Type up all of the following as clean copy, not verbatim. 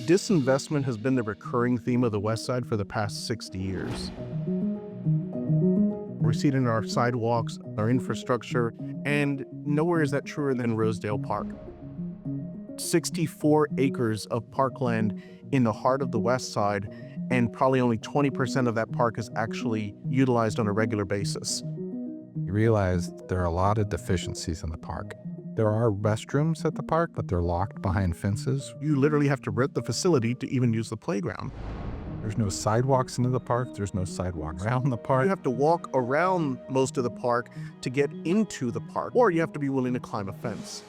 Disinvestment has been the recurring theme of the West Side for the past 60 years. We see it in our sidewalks, our infrastructure, and nowhere is that truer than Rosedale Park. 64 acres of parkland in the heart of the West Side, and probably only 20% of that park is actually utilized on a regular basis. You realize there are a lot of deficiencies in the park. There are restrooms at the park, but they're locked behind fences. You literally have to rent the facility to even use the playground. There's no sidewalks into the park. There's no sidewalks around the park. You have to walk around most of the park to get into the park, or you have to be willing to climb a fence.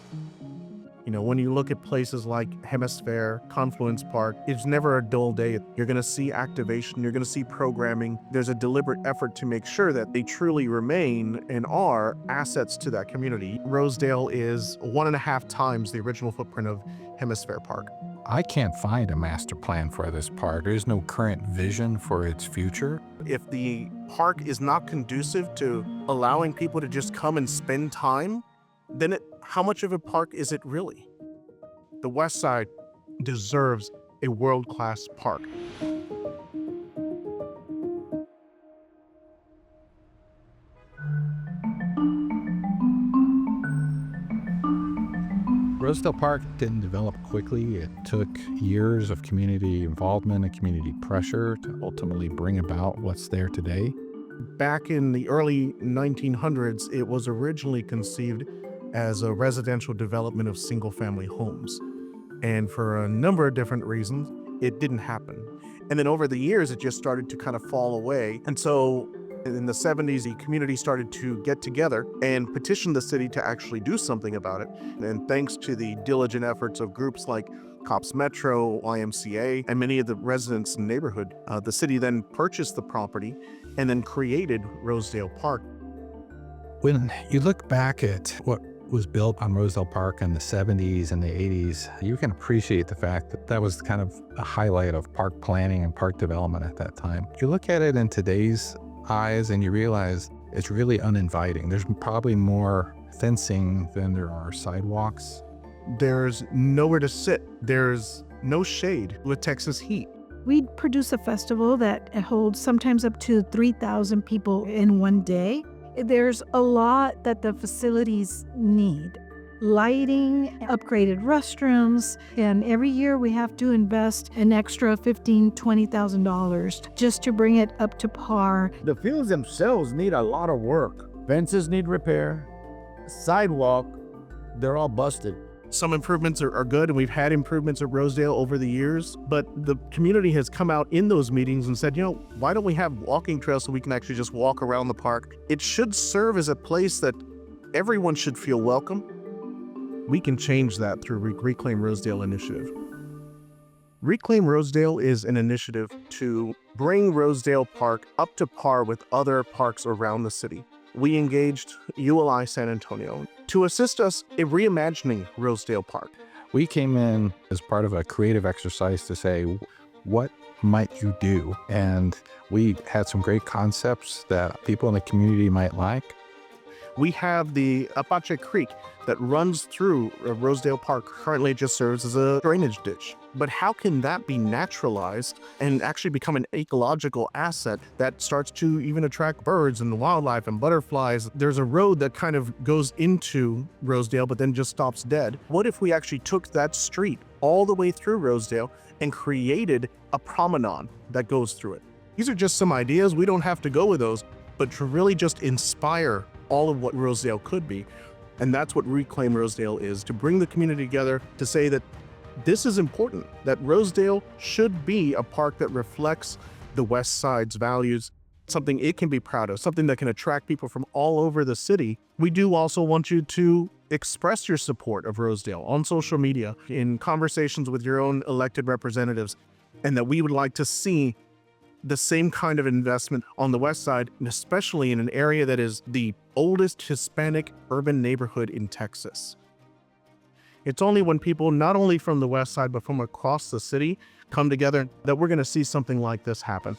You know, when you look at places like Hemisphere, Confluence Park, it's never a dull day. You're going to see activation, you're going to see programming. There's a deliberate effort to make sure that they truly remain and are assets to that community. Rosedale is 1.5 times the original footprint of Hemisphere Park. I can't find a master plan for this park. There's no current vision for its future. If the park is not conducive to allowing people to just come and spend time, then how much of a park is it really? The West Side deserves a world-class park. Rosedale Park didn't develop quickly. It took years of community involvement and community pressure to ultimately bring about what's there today. Back in the early 1900s, it was originally conceived as a residential development of single-family homes. And for a number of different reasons, it didn't happen. And then over the years, it just started to kind of fall away. And so in the 70s, the community started to get together and petition the city to actually do something about it. And thanks to the diligent efforts of groups like Cops Metro, YMCA, and many of the residents in the neighborhood, the city then purchased the property and then created Rosedale Park. When you look back at what was built on Rosedale Park in the 70s and the 80s, you can appreciate the fact that that was kind of a highlight of park planning and park development at that time. You look at it in today's eyes and you realize it's really uninviting. There's probably more fencing than there are sidewalks. There's nowhere to sit. There's no shade with Texas heat. We produce a festival that holds sometimes up to 3,000 people in one day. There's a lot that the facilities need. Lighting, upgraded restrooms, and every year we have to invest an extra $15,000, $20,000 just to bring it up to par. The fields themselves need a lot of work. Fences need repair. Sidewalk, they're all busted. Some improvements are good, and we've had improvements at Rosedale over the years, but the community has come out in those meetings and said, you know, why don't we have walking trails so we can actually just walk around the park? It should serve as a place that everyone should feel welcome. We can change that through Reclaim Rosedale initiative. Reclaim Rosedale is an initiative to bring Rosedale Park up to par with other parks around the city. We engaged ULI San Antonio to assist us in reimagining Rosedale Park. We came in as part of a creative exercise to say, what might you do? And we had some great concepts that people in the community might like. We have the Apache Creek that runs through Rosedale Park. Currently, it just serves as a drainage ditch. But how can that be naturalized and actually become an ecological asset that starts to even attract birds and wildlife and butterflies? There's a road that kind of goes into Rosedale, but then just stops dead. What if we actually took that street all the way through Rosedale and created a promenade that goes through it? These are just some ideas. We don't have to go with those, but to really just inspire all of what Rosedale could be. And that's what Reclaim Rosedale is, to bring the community together to say that this is important, that Rosedale should be a park that reflects the West Side's values, something it can be proud of, something that can attract people from all over the city. We do also want you to express your support of Rosedale on social media, in conversations with your own elected representatives, and that we would like to see the same kind of investment on the West Side, and especially in an area that is the oldest Hispanic urban neighborhood in Texas. It's only when people, not only from the West Side, but from across the city, come together that we're going to see something like this happen.